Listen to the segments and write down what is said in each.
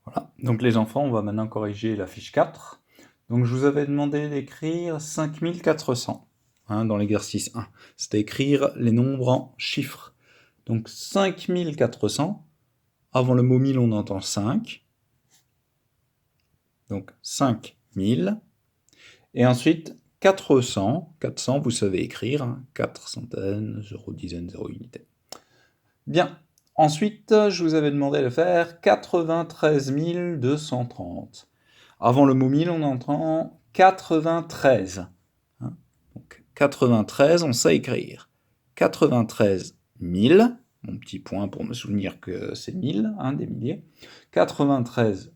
Voilà. Donc les enfants, on va maintenant corriger la fiche 4. Donc je vous avais demandé d'écrire 5400 dans l'exercice 1. C'est écrire les nombres en chiffres. Donc 5400, avant le mot 1000, on entend 5. Donc 5000. Et ensuite 400. 400, vous savez écrire. 4 centaines, 0 dizaines, 0 unités. Bien. Ensuite, je vous avais demandé de faire 93 230. Avant le mot 1000, on entend 93. Donc 93, on sait écrire. 93 000, mon petit point pour me souvenir que c'est 1000, des milliers. 93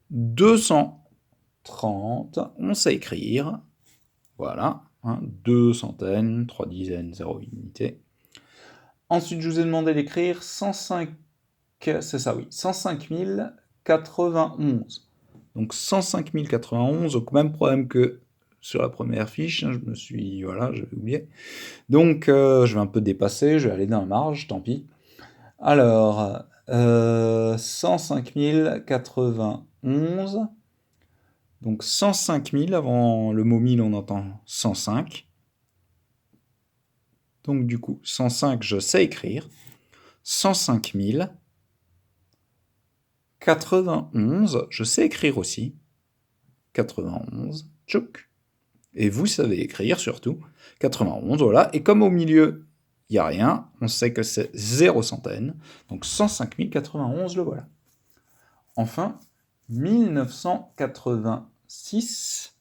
230, on sait écrire. Voilà, 2 centaines, 3 dizaines, 0 unité. Ensuite, je vous ai demandé d'écrire 105, c'est ça, oui, 105 091. Donc 105 091, donc même problème que sur la première fiche, j'avais oublié. Donc je vais un peu dépasser, je vais aller dans la marge, tant pis. Alors, 105 091, donc 105 000, avant le mot 1000, on entend 105. Donc du coup, 105, je sais écrire. 105 091, je sais écrire aussi. 91, tchouk. Et vous savez écrire surtout. 91, voilà. Et comme au milieu, il n'y a rien, on sait que c'est 0 centaine. Donc 105 091, le voilà. Enfin, 1986.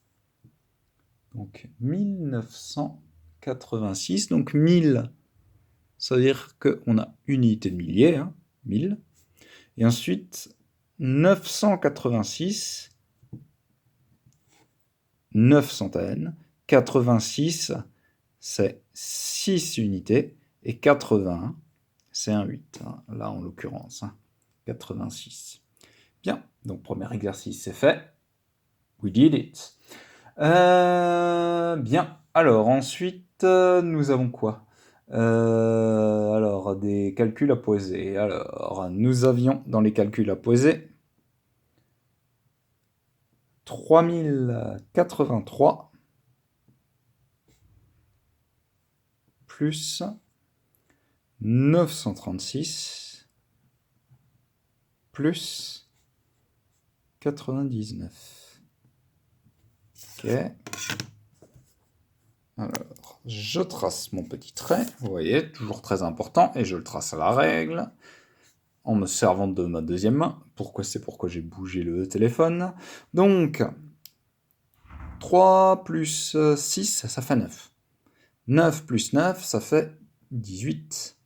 Donc 1986. Donc 1000, ça veut dire qu'on a une unité de millier, 1000. Et ensuite, 986. 9 centaines, 86, c'est 6 unités, et 80, c'est un 8, là en l'occurrence, 86. Bien, donc premier exercice c'est fait, we did it. Bien, alors ensuite, nous avons quoi alors, des calculs à poser. Alors, nous avions dans les calculs à poser 3083 plus 936 plus 99. Ok. Alors, je trace mon petit trait, vous voyez, toujours très important, et je le trace à la règle, en me servant de ma deuxième main. C'est pourquoi j'ai bougé le téléphone. Donc, 3 plus 6, ça fait 9. 9 plus 9, ça fait 18.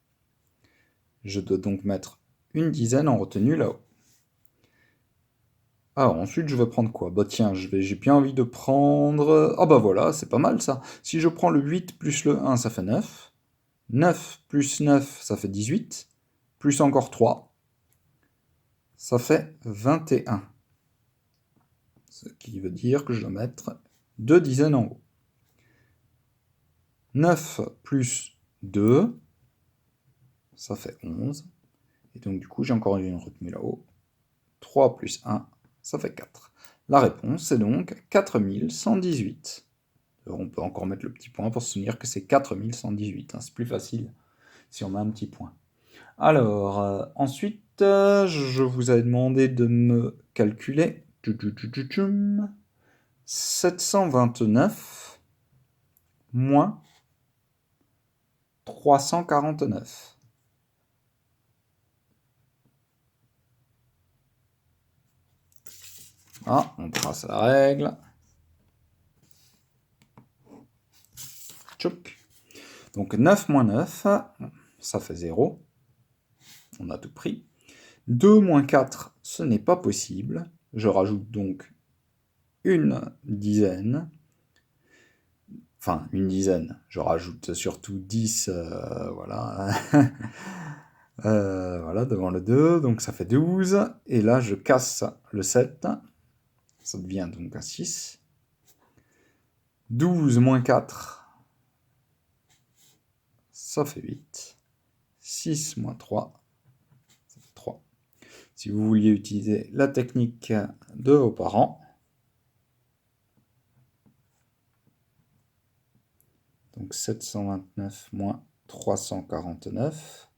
Je dois donc mettre une dizaine en retenue là-haut. Alors ensuite, je vais prendre quoi? Bah tiens, j'ai bien envie de prendre... Ah bah voilà, c'est pas mal ça. Si je prends le 8 plus le 1, ça fait 9. 9 plus 9, ça fait 18. Plus encore 3, ça fait 21. Ce qui veut dire que je dois mettre 2 dizaines en haut. 9 plus 2, ça fait 11. Et donc du coup, j'ai encore une retenue là-haut. 3 plus 1, ça fait 4. La réponse est donc 4118. On peut encore mettre le petit point pour se souvenir que c'est 4118. C'est plus facile si on met un petit point. Alors, ensuite, je vous avais demandé de me calculer 729 moins 349. Ah, on trace la règle. Tchouk. Donc 9 moins 9, ça fait 0. On a tout pris. 2 moins 4, ce n'est pas possible. Je rajoute donc une dizaine. Enfin, une dizaine. Je rajoute surtout 10, voilà. Voilà, devant le 2, donc ça fait 12. Et là, je casse le 7. Ça devient donc un 6. 12 moins 4, ça fait 8. 6 moins 3, ça fait 3. si vous vouliez utiliser la technique de vos parents. Donc 729 moins 349.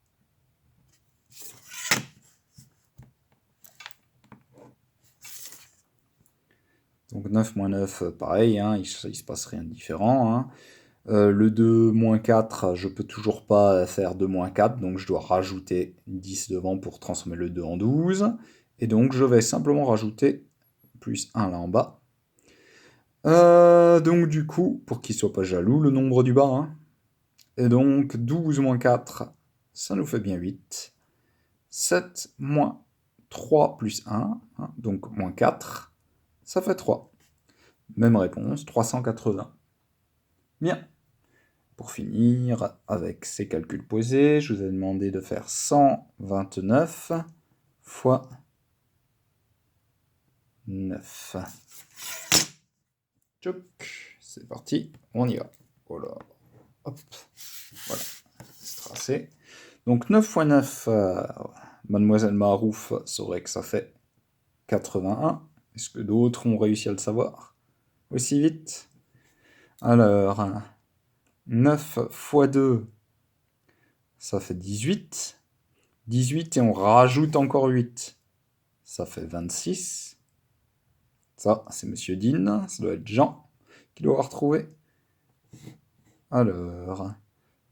Donc 9 moins 9, pareil, hein, il ne se passe rien de différent. Hein. Le 2 moins 4, je peux toujours pas faire 2 moins 4, donc je dois rajouter 10 devant pour transformer le 2 en 12. Et donc je vais simplement rajouter plus 1 là en bas. Donc du coup, pour qu'il soit pas jaloux, le nombre du bas. Hein. Et donc 12 moins 4, ça nous fait bien 8. 7 moins 3 plus 1, hein, donc moins 4, ça fait 3. Même réponse, 380. Bien. Pour finir, avec ces calculs posés, je vous ai demandé de faire 129 fois 9. Tchouk, c'est parti, on y va. Voilà. Hop, voilà, c'est tracé. Donc 9 fois 9, Mademoiselle Marouf saurait que ça fait 81. Est-ce que d'autres ont réussi à le savoir aussi vite? Alors, 9 fois 2, ça fait 18. 18 et on rajoute encore 8. Ça fait 26. Ça, c'est Monsieur Dean. Ça doit être Jean qui doit avoir trouvé. Alors,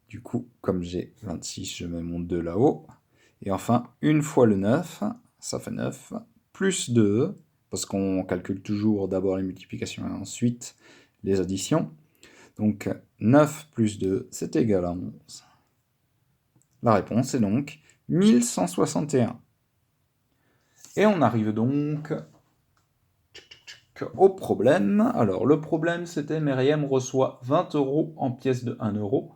du coup, comme j'ai 26, je mets mon 2 là-haut. Et enfin, une fois le 9, ça fait 9, plus 2, parce qu'on calcule toujours d'abord les multiplications et ensuite les additions. Donc 9 plus 2, c'est égal à 11. La réponse est donc 1161. Et on arrive donc au problème. Alors le problème c'était Myriam reçoit 20 € en pièces de 1 euro.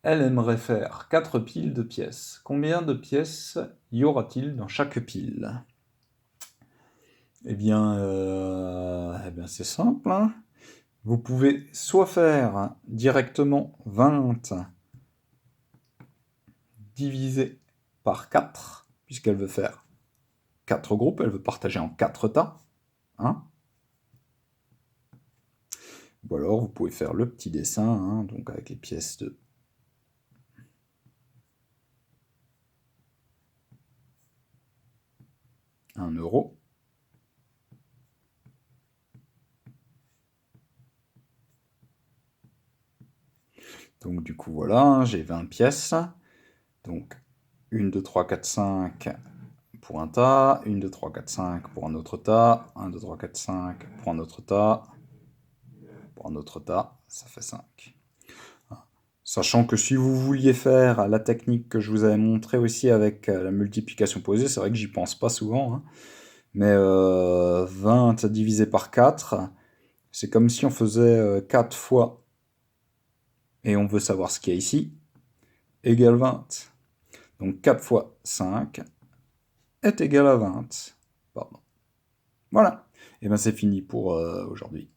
Elle aimerait faire 4 piles de pièces. Combien de pièces y aura-t-il dans chaque pile? Eh bien c'est simple. Hein. Vous pouvez soit faire directement 20 divisé par 4, puisqu'elle veut faire 4 groupes, elle veut partager en 4 tas. Hein. Ou alors vous pouvez faire le petit dessin, hein, donc avec les pièces de 1 euro. Donc du coup voilà, hein, j'ai 20 pièces. Donc 1, 2, 3, 4, 5 pour un tas, 1, 2, 3, 4, 5 pour un autre tas, 1, 2, 3, 4, 5 pour un autre tas, ça fait 5. Sachant que si vous vouliez faire la technique que je vous avais montrée aussi avec la multiplication posée, c'est vrai que j'y pense pas souvent, hein, mais 20 divisé par 4, c'est comme si on faisait 4 fois, et on veut savoir ce qu'il y a ici, égale 20. Donc 4 fois 5 est égal à 20. Pardon. Voilà. Et bien c'est fini pour aujourd'hui.